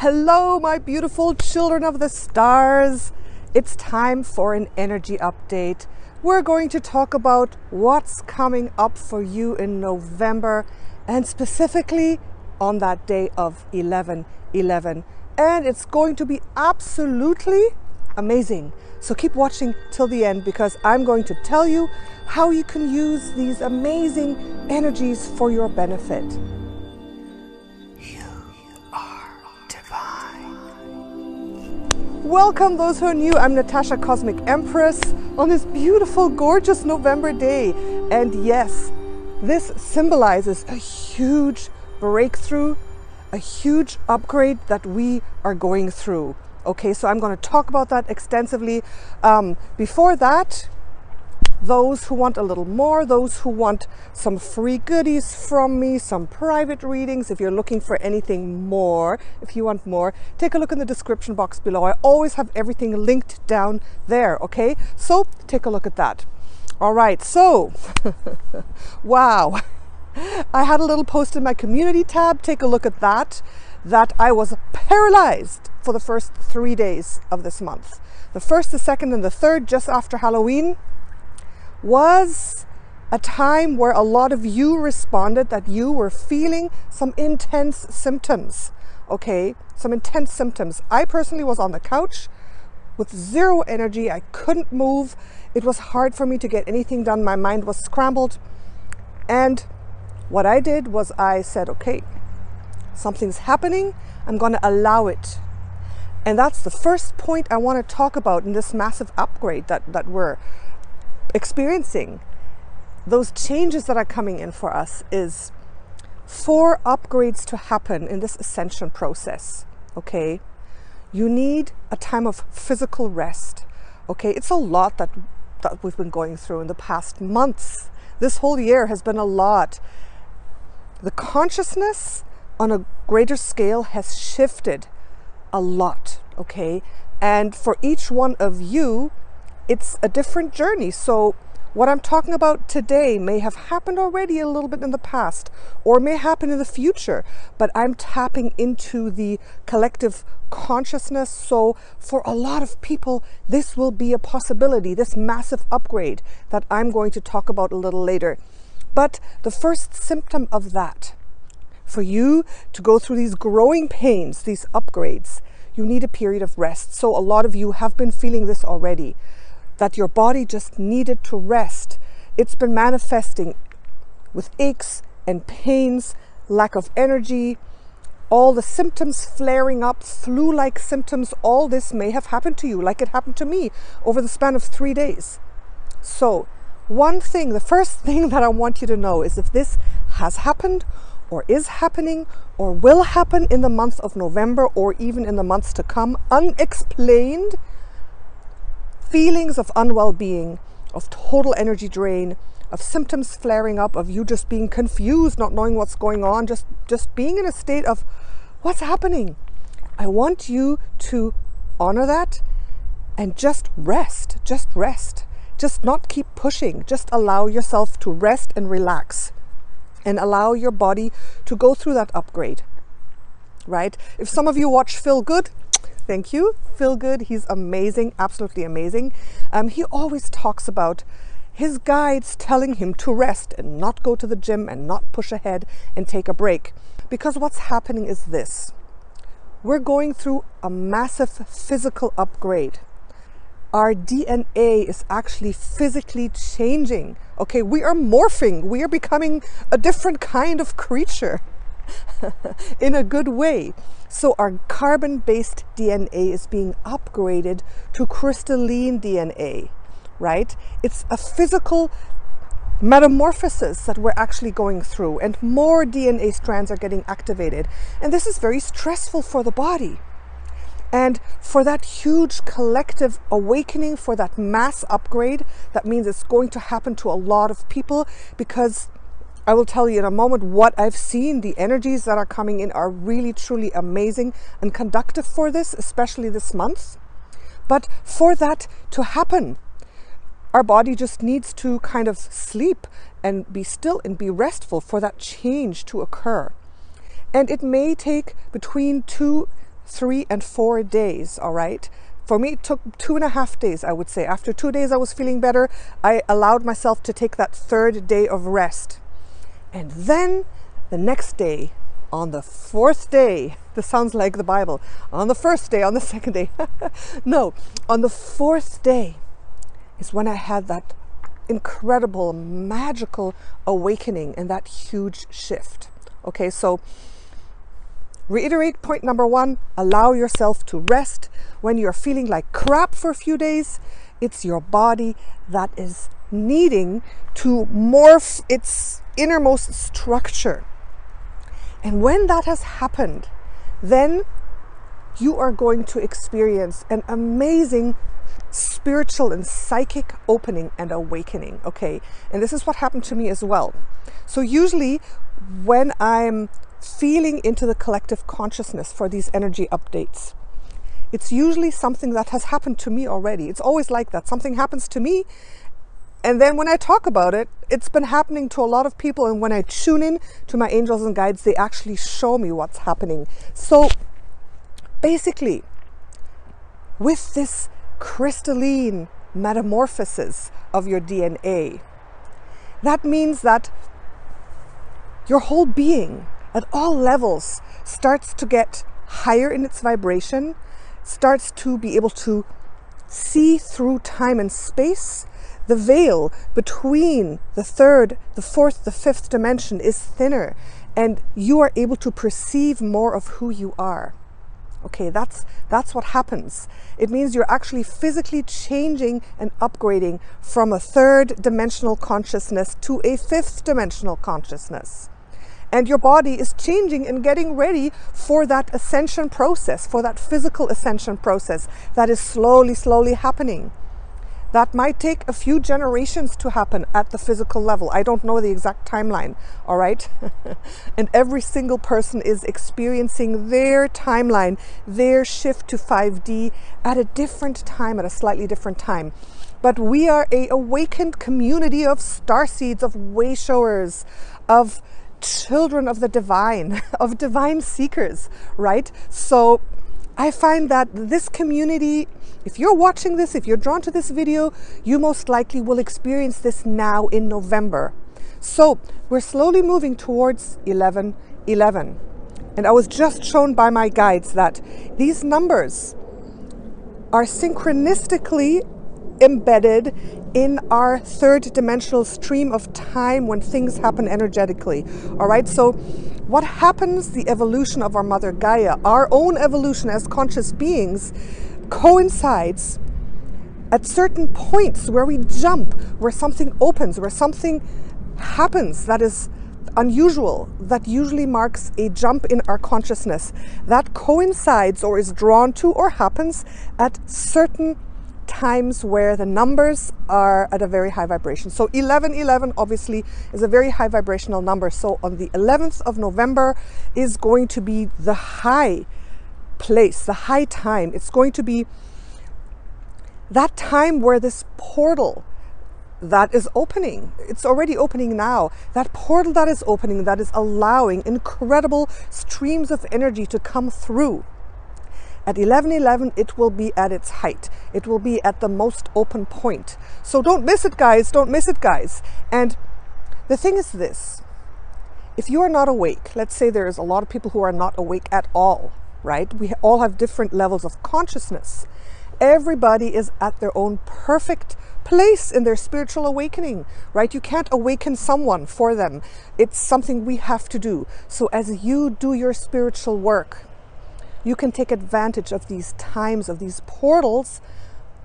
Hello, my beautiful children of the stars. It's time for an energy update. We're going to talk about what's coming up for you in November, and specifically on that day of 11/11. And it's going to be absolutely amazing. So keep watching till the end, because I'm going to tell you how you can use these amazing energies for your benefit. Welcome those who are new. I'm Natascha, Cosmic Empress, on this beautiful, gorgeous November day. And yes, this symbolizes a huge breakthrough, a huge upgrade that we are going through. Okay, so I'm going to talk about that extensively. Before that, those who want a little more, those who want some free goodies from me, some private readings, if you're looking for anything more, if you want more, take a look in the description box below. I always have everything linked down there, okay? So take a look at that. All right, so, wow. I had a little post in my community tab. Take a look at that I was paralyzed for the first 3 days of this month. The 1st, the 2nd, and the 3rd, just after Halloween, was a time where a lot of you responded that you were feeling some intense symptoms. Okay, some intense symptoms. I personally was on the couch with zero energy. I couldn't move. It was hard for me to get anything done. My mind was scrambled. And what I did was I said, okay, something's happening. I'm going to allow it. And that's the first point I want to talk about in this massive upgrade that we're experiencing. Those changes that are coming in for us is for upgrades to happen in this ascension process. Okay, you need a time of physical rest. Okay, it's a lot that we've been going through in the past months. This whole year has been a lot. The consciousness on a greater scale has shifted a lot. Okay, and for each one of you, it's a different journey. So what I'm talking about today may have happened already a little bit in the past, or may happen in the future, but I'm tapping into the collective consciousness. So for a lot of people, this will be a possibility, this massive upgrade that I'm going to talk about a little later. But the first symptom of that, for you to go through these growing pains, these upgrades, you need a period of rest. So a lot of you have been feeling this already, that your body just needed to rest. It's been manifesting with aches and pains, lack of energy, all the symptoms flaring up, flu-like symptoms. All this may have happened to you, like it happened to me over the span of 3 days. So one thing, the first thing that I want you to know is, if this has happened or is happening or will happen in the month of November, or even in the months to come, unexplained feelings of unwell being, of total energy drain, of symptoms flaring up, of you just being confused, not knowing what's going on, just being in a state of what's happening. I want you to honor that and just rest, just not keep pushing, just allow yourself to rest and relax, and allow your body to go through that upgrade, right? If some of you watch Feel Good, thank you, Feel Good. He's amazing, absolutely amazing. He always talks about his guides telling him to rest and not go to the gym and not push ahead and take a break. Because what's happening is this: we're going through a massive physical upgrade. Our DNA is actually physically changing. Okay, we are morphing. We are becoming a different kind of creature in a good way. So our carbon-based DNA is being upgraded to crystalline DNA, right? It's a physical metamorphosis that we're actually going through, and more DNA strands are getting activated. And this is very stressful for the body. And for that huge collective awakening, for that mass upgrade, that means it's going to happen to a lot of people, because I will tell you in a moment what I've seen. The energies that are coming in are really, truly amazing and conductive for this, especially this month. But for that to happen, our body just needs to kind of sleep and be still and be restful for that change to occur. And it may take between 2 3 and 4 days, all right? For me, it took 2.5 days, I would say. After 2 days, I was feeling better. I allowed myself to take that 3rd day of rest. And then the next day, on the 4th day, this sounds like the Bible, on the 1st day, on the 2nd day, no, on the 4th day is when I had that incredible, magical awakening and that huge shift. Okay, so reiterate point number 1, allow yourself to rest. When you're feeling like crap for a few days, it's your body that is needing to morph its innermost structure. And when that has happened, then you are going to experience an amazing spiritual and psychic opening and awakening, okay? And this is what happened to me as well. So usually when I'm feeling into the collective consciousness for these energy updates, it's usually something that has happened to me already. It's always like that. Something happens to me, and then when I talk about it, it's been happening to a lot of people. And when I tune in to my angels and guides, they actually show me what's happening. So basically, with this crystalline metamorphosis of your DNA, that means that your whole being at all levels starts to get higher in its vibration, starts to be able to see through time and space. The veil between the 3rd, the 4th, the 5th dimension is thinner, and you are able to perceive more of who you are. Okay, that's what happens. It means you're actually physically changing and upgrading from a 3rd dimensional consciousness to a 5th dimensional consciousness. And your body is changing and getting ready for that ascension process, for that physical ascension process that is slowly happening. That might take a few generations to happen at the physical level. I don't know the exact timeline, all right? And every single person is experiencing their timeline, their shift to 5D at a different time, at a slightly different time. But we are an awakened community of starseeds, of way showers, of children of the divine, of divine seekers, right? So I find that this community, if you're watching this, if you're drawn to this video, you most likely will experience this now in November. So we're slowly moving towards 11/11. And I was just shown by my guides that these numbers are synchronistically embedded in our 3rd dimensional stream of time when things happen energetically. All right, so what happens, the evolution of our Mother Gaia, our own evolution as conscious beings, coincides at certain points where we jump, where something opens, where something happens that is unusual, that usually marks a jump in our consciousness. That coincides or is drawn to or happens at certain times where the numbers are at a very high vibration. So 11/11 obviously is a very high vibrational number. So on the 11th of November is going to be the high place, the high time. It's going to be that time where this portal that is opening, it's already opening now, that portal that is opening, that is allowing incredible streams of energy to come through. At 11/11, it will be at its height. It will be at the most open point. So don't miss it, guys. Don't miss it, guys. And the thing is this. If you are not awake, let's say there's a lot of people who are not awake at all, right? We all have different levels of consciousness. Everybody is at their own perfect place in their spiritual awakening, right? You can't awaken someone for them. It's something we have to do. So as you do your spiritual work, you can take advantage of these times, of these portals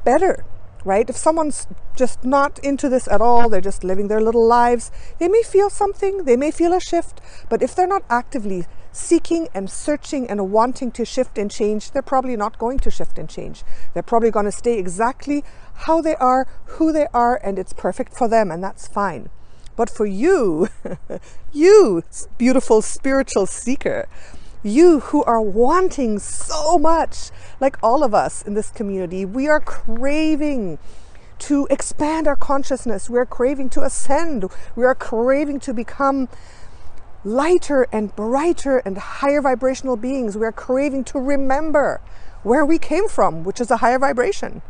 better, right? If someone's just not into this at all, they're just living their little lives, they may feel something, they may feel a shift, but if they're not actively seeking and searching and wanting to shift and change, they're probably not going to shift and change. They're probably going to stay exactly how they are, who they are, and it's perfect for them, and that's fine. But for you, you beautiful spiritual seeker, you who are wanting so much, like all of us in this community, we are craving to expand our consciousness. We are craving to ascend. We are craving to become lighter and brighter and higher vibrational beings. We are craving to remember where we came from, which is a higher vibration,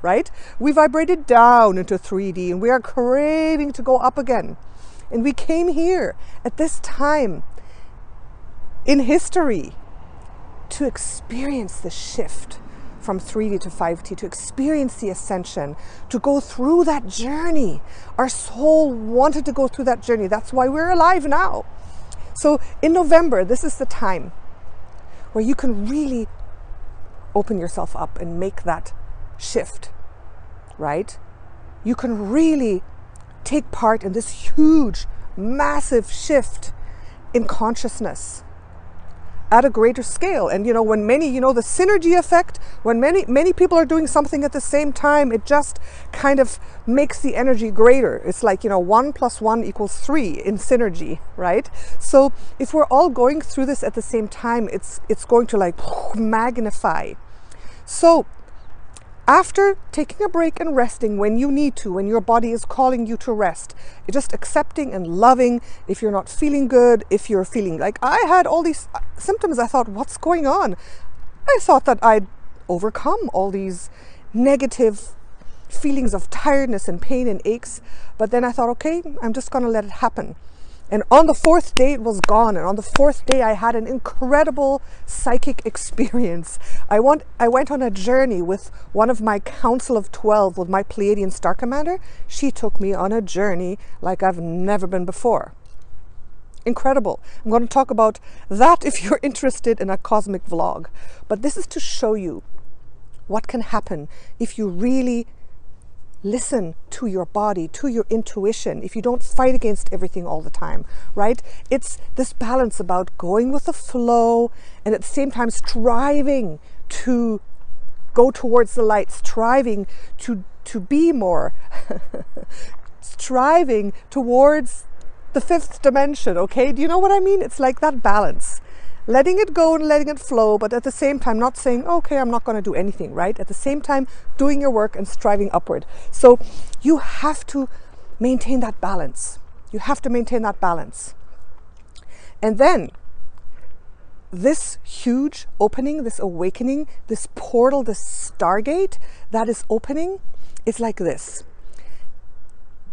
right? We vibrated down into 3D and we are craving to go up again. And we came here at this time in history to experience the shift from 3D to 5D, to experience the ascension, to go through that journey. Our soul wanted to go through that journey. That's why we're alive now. So in November, this is the time where you can really open yourself up and make that shift, right? You can really take part in this huge, massive shift in consciousness at a greater scale. And you know, when many, you know, the synergy effect, when many people are doing something at the same time, it just kind of makes the energy greater. It's like, you know, 1 + 1 = 3 in synergy, right? So if we're all going through this at the same time, it's going to like magnify. So after taking a break and resting when you need to, when your body is calling you to rest, just accepting and loving. If you're not feeling good, if you're feeling like I had all these symptoms, I thought, what's going on? I thought that I'd overcome all these negative feelings of tiredness and pain and aches. But then I thought, okay, I'm just going to let it happen. And on the 4th day, it was gone. And on the 4th day, I had an incredible psychic experience. I went on a journey with one of my Council of 12, with my Pleiadian Star Commander. She took me on a journey like I've never been before. Incredible. I'm going to talk about that if you're interested in a cosmic vlog. But this is to show you what can happen if you really listen to your body, to your intuition, if you don't fight against everything all the time, right? It's this balance about going with the flow and at the same time striving to go towards the light, striving to be more, striving towards the 5th dimension, okay? Do you know what I mean? It's like that balance. Letting it go and letting it flow, but at the same time not saying, okay, I'm not going to do anything, right? At the same time, doing your work and striving upward. So you have to maintain that balance. You have to maintain that balance. And then this huge opening, this awakening, this portal, this stargate that is opening is like this.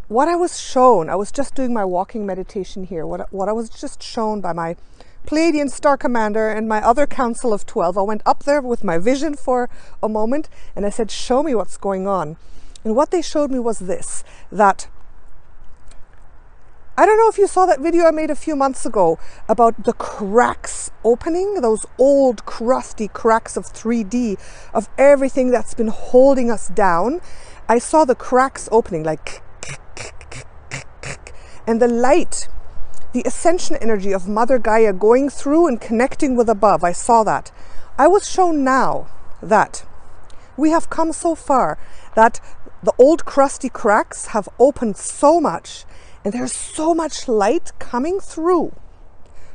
What I was shown, I was just doing my walking meditation here. What I was just shown by my Pleiadian Star Commander and my other Council of 12. I went up there with my vision for a moment and I said, show me what's going on. And what they showed me was this, that I don't know if you saw that video I made a few months ago about the cracks opening, those old crusty cracks of 3D, of everything that's been holding us down. I saw the cracks opening, like, and the light, the ascension energy of Mother Gaia going through and connecting with above. I saw that. I was shown now that we have come so far that the old crusty cracks have opened so much, and there's so much light coming through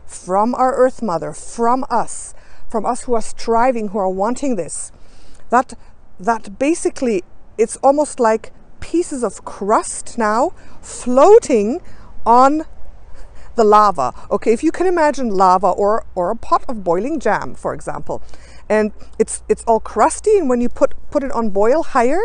from our Earth Mother, from us who are striving, who are wanting this, that basically it's almost like pieces of crust now floating on the lava. Okay, if you can imagine lava or a pot of boiling jam, for example, and it's all crusty, and when you put it on boil higher,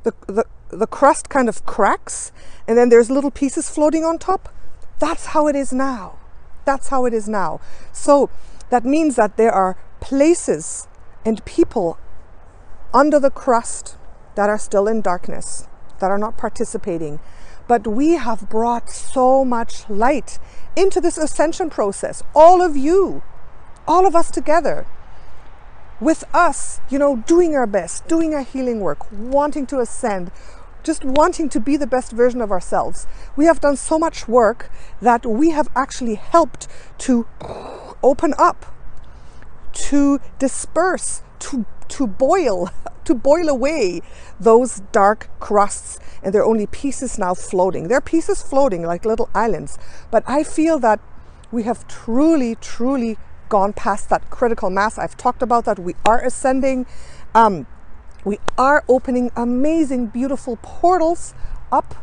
the crust kind of cracks, and then there's little pieces floating on top. That's how it is now. That's how it is now. So that means that there are places and people under the crust that are still in darkness, that are not participating. But we have brought so much light into this ascension process. All of you, all of us together, with us, you know, doing our best, doing our healing work, wanting to ascend, just wanting to be the best version of ourselves. We have done so much work that we have actually helped to open up, to disperse, to boil away those dark crusts, and there are only pieces now floating. There are pieces floating like little islands, but I feel that we have truly gone past that critical mass. I've talked about that. We are ascending. We are opening amazing, beautiful portals up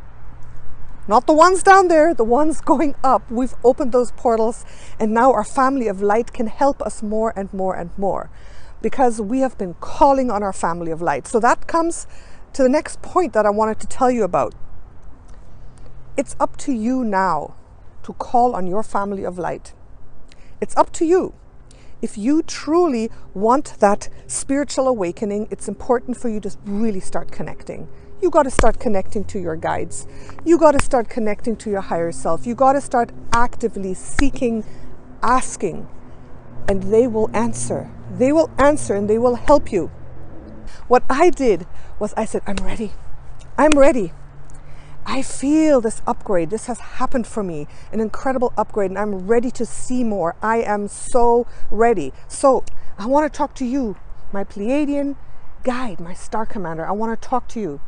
Not the ones down there, the ones going up. We've opened those portals, and now our family of light can help us more and more and more, because we have been calling on our family of light. So that comes to the next point that I wanted to tell you about. It's up to you now to call on your family of light. It's up to you. If you truly want that spiritual awakening, it's important for you to really start connecting. You got to start connecting to your guides. You got to start connecting to your higher self. You got to start actively seeking, asking, and they will answer. They will answer and they will help you. What I did was I said, I'm ready. I'm ready. I feel this upgrade. This has happened for me, an incredible upgrade, and I'm ready to see more. I am so ready. So I want to talk to you, my Pleiadian guide, my star commander. I want to talk to you.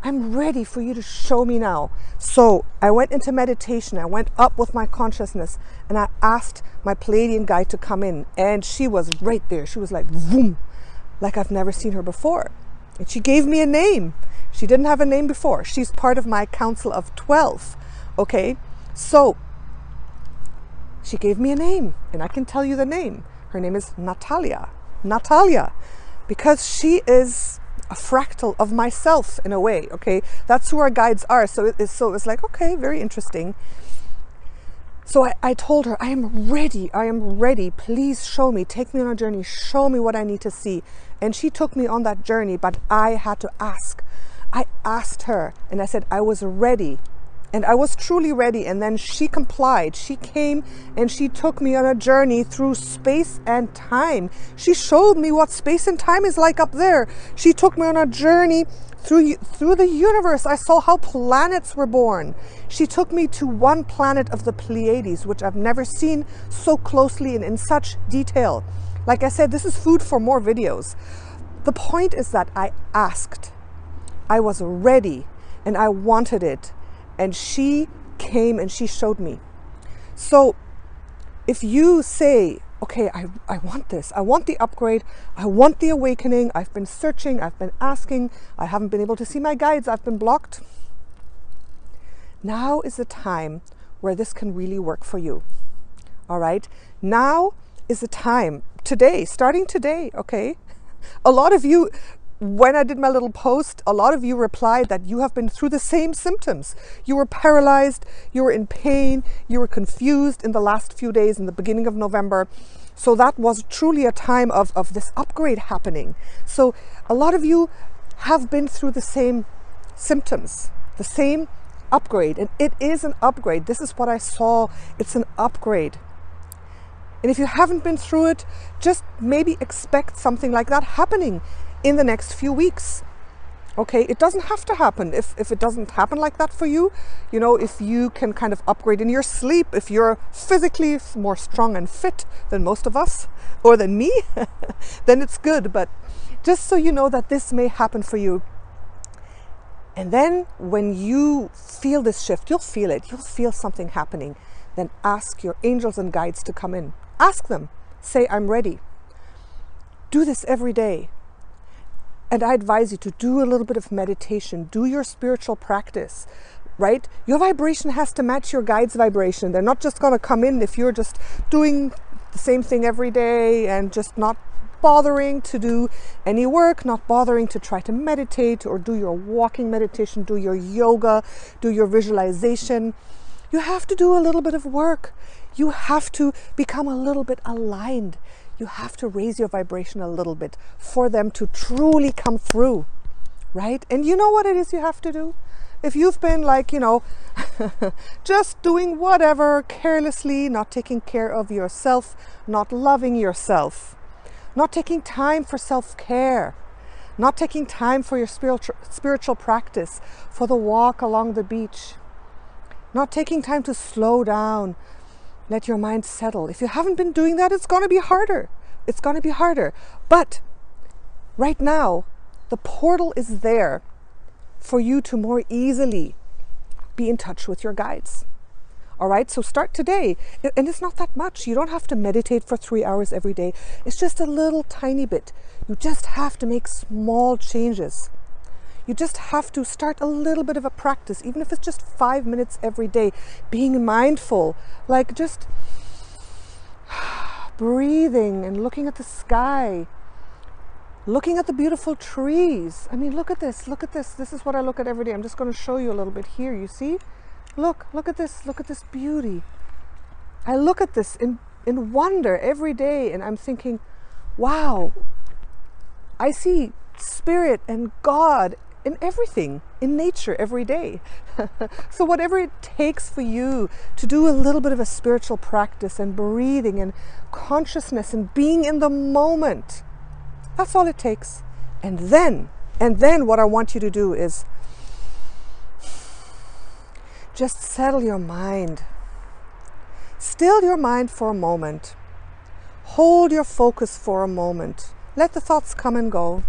I'm ready for you to show me now. So I went into meditation. I went up with my consciousness, and I asked my Pleiadian guide to come in, and she was right there. She was like, boom, like I've never seen her before. And she gave me a name. She didn't have a name before. She's part of my council of 12. Okay, so she gave me a name, and I can tell you the name. Her name is Natalia, because she is a fractal of myself in a way. Okay, that's who our guides are. So it's like, okay, very interesting. So I told her, I am ready. Please show me, take me on a journey, show me what I need to see. And she took me on that journey, but I had to ask. I asked her, and I said I was ready, and I was truly ready. And then she complied. She came and she took me on a journey through space and time. She showed me what space and time is like up there. She took me on a journey through the universe. I saw how planets were born. She took me to one planet of the Pleiades, which I've never seen so closely and in such detail. Like I said, this is food for more videos. The point is that I asked. I was ready and I wanted it, and she came and she showed me. So if you say, okay, I want this, I want the upgrade, I want the awakening, I've been searching, I've been asking, I haven't been able to see my guides, I've been blocked. Now is the time where this can really work for you. All right, now is the time, today, starting today, okay? A lot of you, when I did my little post, a lot of you replied that you have been through the same symptoms. You were paralyzed, you were in pain, you were confused in the last few days in the beginning of November. So that was truly a time of this upgrade happening. So a lot of you have been through the same symptoms, the same upgrade, and it is an upgrade. This is what I saw. It's an upgrade. And if you haven't been through it, just maybe expect something like that happening in the next few weeks. Okay, it doesn't have to happen. If it doesn't happen like that for you, you know, if you can kind of upgrade in your sleep, if you're physically more strong and fit than most of us, or than me, then it's good. But just so you know that this may happen for you. And then when you feel this shift, you'll feel it, you'll feel something happening. Then ask your angels and guides to come in. Ask them, say, I'm ready. Do this every day. And I advise you to do a little bit of meditation, do your spiritual practice, right? Your vibration has to match your guide's vibration. They're not just going to come in if you're just doing the same thing every day and just not bothering to do any work, not bothering to try to meditate or do your walking meditation, do your yoga, do your visualization. You have to do a little bit of work. You have to become a little bit aligned. You have to raise your vibration a little bit for them to truly come through, right? And you know what it is you have to do? If you've been like, you know, just doing whatever carelessly, not taking care of yourself, not loving yourself, not taking time for self-care, not taking time for your spiritual practice, for the walk along the beach, not taking time to slow down, let your mind settle. If you haven't been doing that, it's going to be harder. It's going to be harder. But right now, the portal is there for you to more easily be in touch with your guides. All right, so start today. And it's not that much. You don't have to meditate for 3 hours every day. It's just a little tiny bit. You just have to make small changes. You just have to start a little bit of a practice, even if it's just 5 minutes every day, being mindful, like just breathing and looking at the sky, looking at the beautiful trees. I mean, look at this, look at this. This is what I look at every day. I'm just going to show you a little bit here. You see? Look at this beauty. I look at this in wonder every day, and I'm thinking, wow, I see spirit and God in everything, in nature every day. So whatever it takes for you to do a little bit of a spiritual practice and breathing and consciousness and being in the moment, that's all it takes. And then what I want you to do is just settle your mind. Still your mind for a moment. Hold your focus for a moment. Let the thoughts come and go.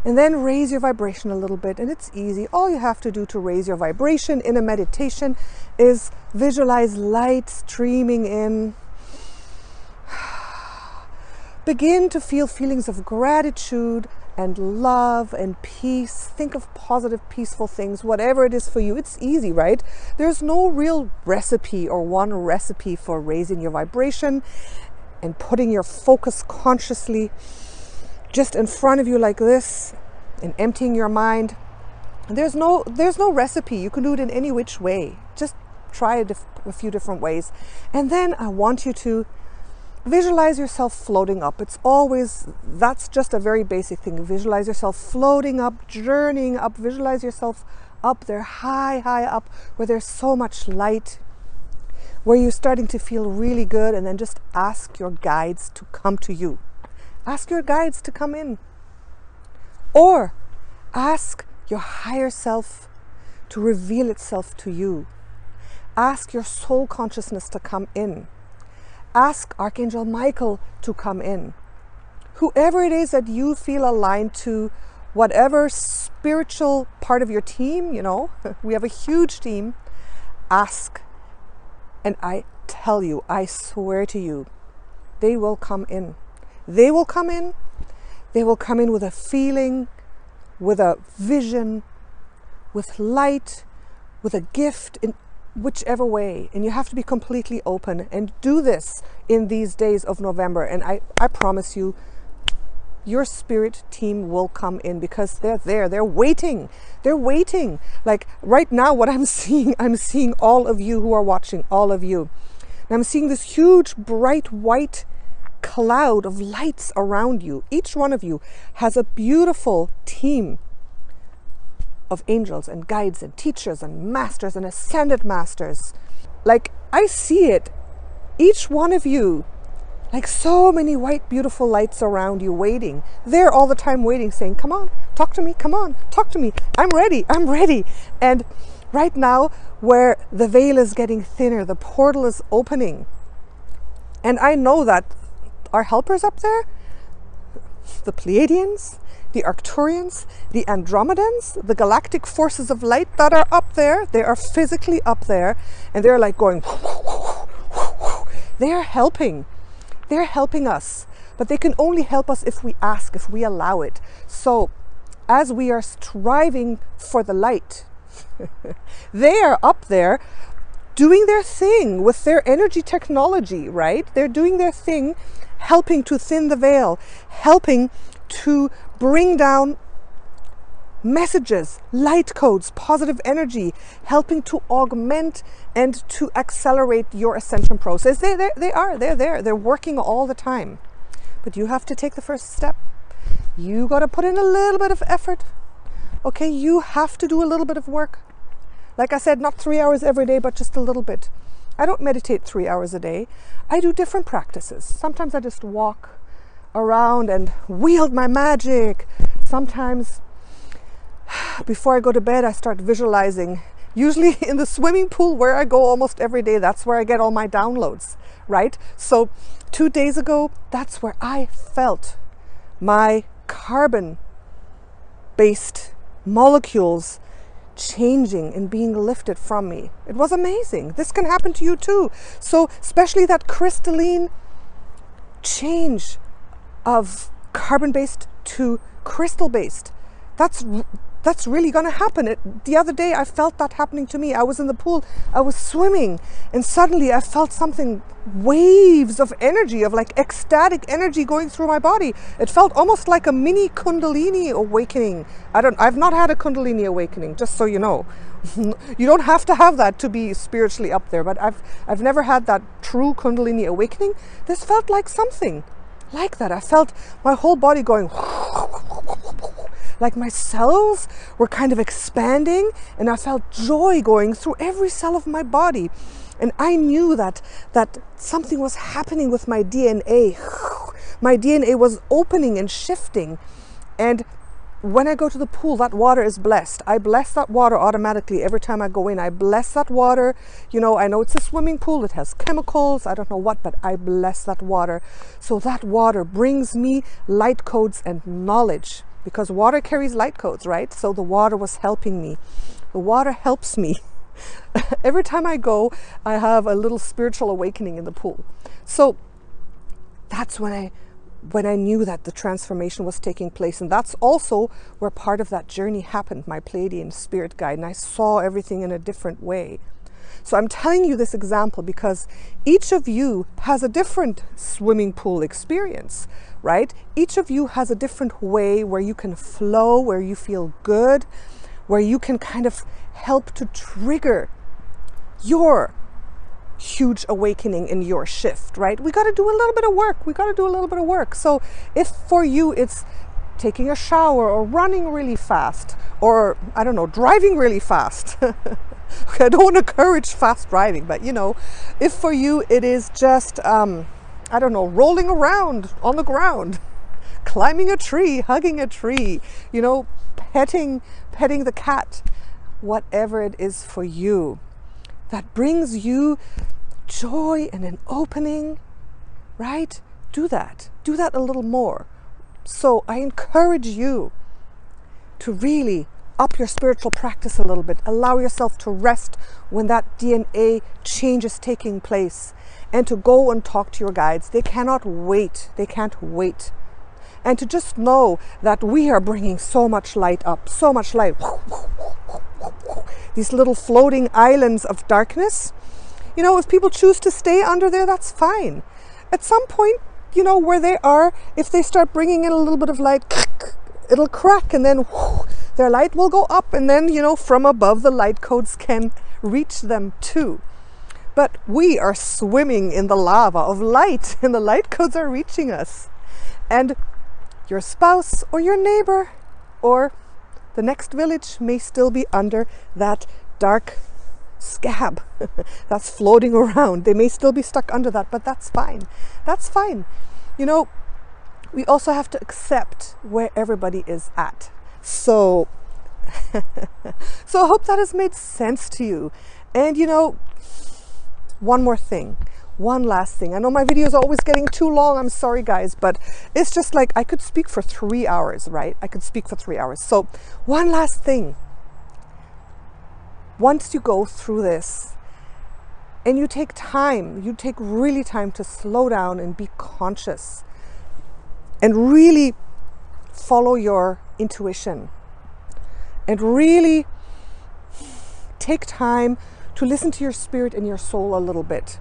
And then raise your vibration a little bit. And it's easy. All you have to do to raise your vibration in a meditation is visualize light streaming in. Begin to feel feelings of gratitude and love and peace. Think of positive, peaceful things, whatever it is for you. It's easy, right? There's no real recipe or one recipe for raising your vibration and putting your focus consciously just in front of you like this and emptying your mind. There's no recipe. You can do it in any which way. Just try it a few different ways. And then I want you to visualize yourself floating up. That's just a very basic thing. Visualize yourself floating up, journeying up. Visualize yourself up there, high up, where there's so much light, where you're starting to feel really good. And then just ask your guides to come to you. Ask your guides to come in. Or ask your higher self to reveal itself to you. Ask your soul consciousness to come in. Ask Archangel Michael to come in. Whoever it is that you feel aligned to, whatever spiritual part of your team, we have a huge team, ask. And I tell you, I swear to you, they will come in. They will come in. They will come in with a feeling, with a vision, with light, with a gift, in whichever way. And you have to be completely open and do this in these days of November. And I promise you, your spirit team will come in, because they're there. They're waiting. They're waiting. Like right now, what I'm seeing all of you who are watching, all of you. And I'm seeing this huge, bright, white cloud of lights around you. Each one of you has a beautiful team of angels and guides and teachers and masters and ascended masters. Like, I see it. Each one of you, like so many white, beautiful lights around you waiting. They're all the time waiting, saying, come on, talk to me, come on, talk to me. I'm ready, I'm ready. And right now, where the veil is getting thinner, the portal is opening. And I know that our helpers up there, the Pleiadians, the Arcturians, the Andromedans, the galactic forces of light that are up there, they are physically up there, and they're like going, they're helping us, but they can only help us if we ask, if we allow it. So as we are striving for the light, they are up there doing their thing with their energy technology, right? They're doing their thing, helping to thin the veil, helping to bring down messages, light codes, positive energy, helping to augment and to accelerate your ascension process. They're there. They're working all the time. But you have to take the first step. You got to put in a little bit of effort. Okay, you have to do a little bit of work. Like I said, not 3 hours every day, but just a little bit. I don't meditate 3 hours a day. I do different practices. Sometimes I just walk around and wield my magic. Sometimes before I go to bed, I start visualizing. Usually in the swimming pool where I go almost every day, that's where I get all my downloads, right? So 2 days ago, that's where I felt my carbon-based molecules changing and being lifted from me. It was amazing. This can happen to you too. So especially that crystalline change of carbon-based to crystal-based, that's really going to happen. The other day I felt that happening to me. I was in the pool, I was swimming, and suddenly I felt something, waves of energy, of like ecstatic energy going through my body. It felt almost like a mini Kundalini awakening. I've not had a Kundalini awakening, just so you know. You don't have to have that to be spiritually up there, but I've never had that true Kundalini awakening. This felt like something like that. I felt my whole body going, like my cells were kind of expanding, and I felt joy going through every cell of my body. And I knew that something was happening with my DNA. My DNA was opening and shifting. And when I go to the pool, that water is blessed. I bless that water automatically every time I go in. I bless that water. You know, I know it's a swimming pool. It has chemicals. I don't know what, but I bless that water. So that water brings me light codes and knowledge, because water carries light codes, right? So the water was helping me. The water helps me. Every time I go, I have a little spiritual awakening in the pool. So that's when I knew that the transformation was taking place. And that's also where part of that journey happened, my Pleiadian spirit guide. And I saw everything in a different way. So I'm telling you this example because each of you has a different swimming pool experience, right? Each of you has a different way where you can flow, where you feel good, where you can kind of help to trigger your huge awakening in your shift, right? We got to do a little bit of work. So if for you it's taking a shower or running really fast, or I don't know, driving really fast. Okay, I don't want to encourage fast driving, but you know, if for you it is just, I don't know, rolling around on the ground, climbing a tree, hugging a tree, you know, petting the cat, whatever it is for you that brings you joy and an opening, right? Do that a little more. So I encourage you to really up your spiritual practice a little bit. Allow yourself to rest when that DNA change is taking place, and to go and talk to your guides. They cannot wait. They can't wait. And to just know that we are bringing so much light up, so much light. These little floating islands of darkness. You know, if people choose to stay under there, that's fine. At some point, you know, where they are, if they start bringing in a little bit of light, it'll crack, and then their light will go up, and then, you know, from above the light codes can reach them too. But we are swimming in the lava of light, and the light codes are reaching us. And your spouse or your neighbor or the next village may still be under that dark scab that's floating around. They may still be stuck under that, but that's fine. That's fine. You know, we also have to accept where everybody is at. So, so I hope that has made sense to you. And you know, one last thing. I know my videos are always getting too long. I'm sorry, guys, but it's just like I could speak for 3 hours, right? I could speak for 3 hours. So one last thing. Once you go through this and you take time, you take really time to slow down and be conscious and really follow your intuition and really take time to listen to your spirit and your soul a little bit,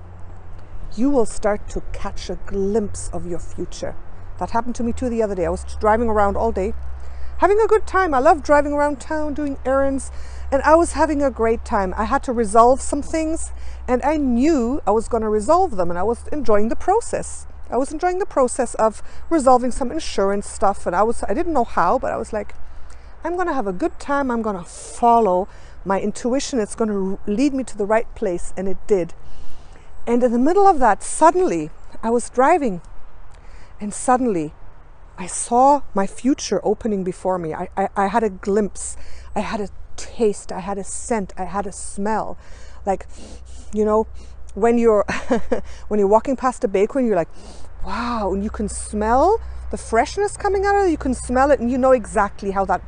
you will start to catch a glimpse of your future. That happened to me too the other day. I was driving around all day, having a good time. I love driving around town, doing errands, and I was having a great time. I had to resolve some things, and I knew I was going to resolve them, and I was enjoying the process. I was enjoying the process of resolving some insurance stuff, and I didn't know how, but I was like, I'm going to have a good time. I'm going to follow my intuition. It's going to lead me to the right place, and it did. And in the middle of that, suddenly I was driving, and suddenly I saw my future opening before me. I had a glimpse. I had a taste. I had a scent. I had a smell. Like, you know, when you're when you're walking past a bakery and you're like, wow, and you can smell the freshness coming out of it. You can smell it, and you know exactly how that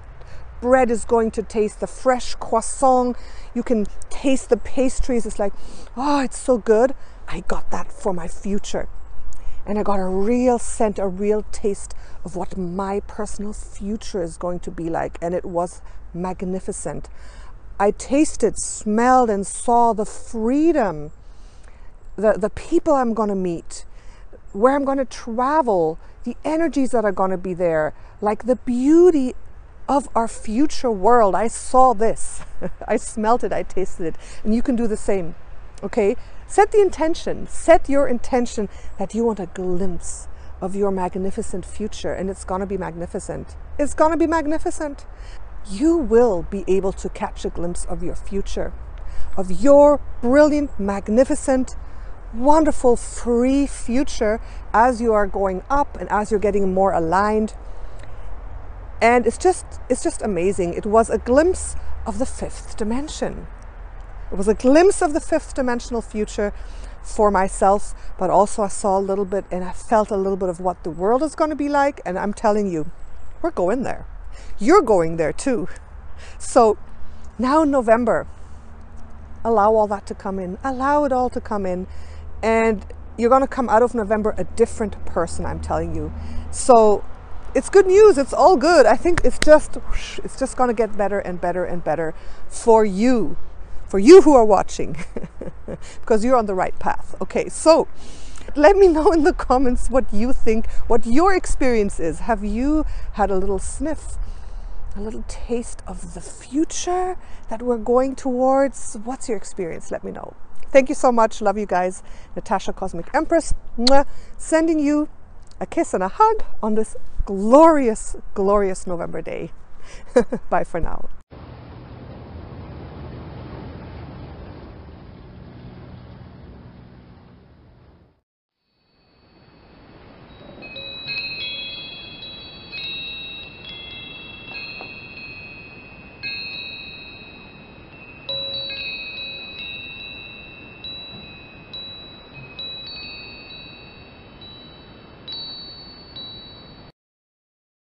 bread is going to taste. The fresh croissant, you can taste the pastries. It's like, oh, it's so good. I got that for my future. and I got a real scent, a real taste of what my personal future is going to be like, and it was magnificent. I tasted, smelled, and saw the freedom, the people I'm going to meet, where I'm going to travel, the energies that are going to be there, like the beauty of our future world. I saw this. I smelt it, I tasted it, and you can do the same. Okay, set the intention, set your intention that you want a glimpse of your magnificent future, and it's going to be magnificent. It's going to be magnificent. You will be able to catch a glimpse of your future, of your brilliant, magnificent, wonderful, free future as you are going up and as you're getting more aligned. And it's just amazing. It was a glimpse of the fifth dimension. It was a glimpse of the fifth dimensional future for myself, but also I saw a little bit and I felt a little bit of what the world is going to be like. And I'm telling you, we're going there. You're going there too. So now in November, allow all that to come in. Allow it all to come in. And you're going to come out of November a different person, I'm telling you. So it's good news. It's all good. I think it's just going to get better and better and better for you who are watching, because you're on the right path. Okay, so let me know in the comments what you think, what your experience is. Have you had a little sniff, a little taste of the future that we're going towards? What's your experience? Let me know. Thank you so much. Love you guys. Natascha Cosmic Empress. Mwah. Sending you a kiss and a hug on this glorious, glorious November day. Bye for now.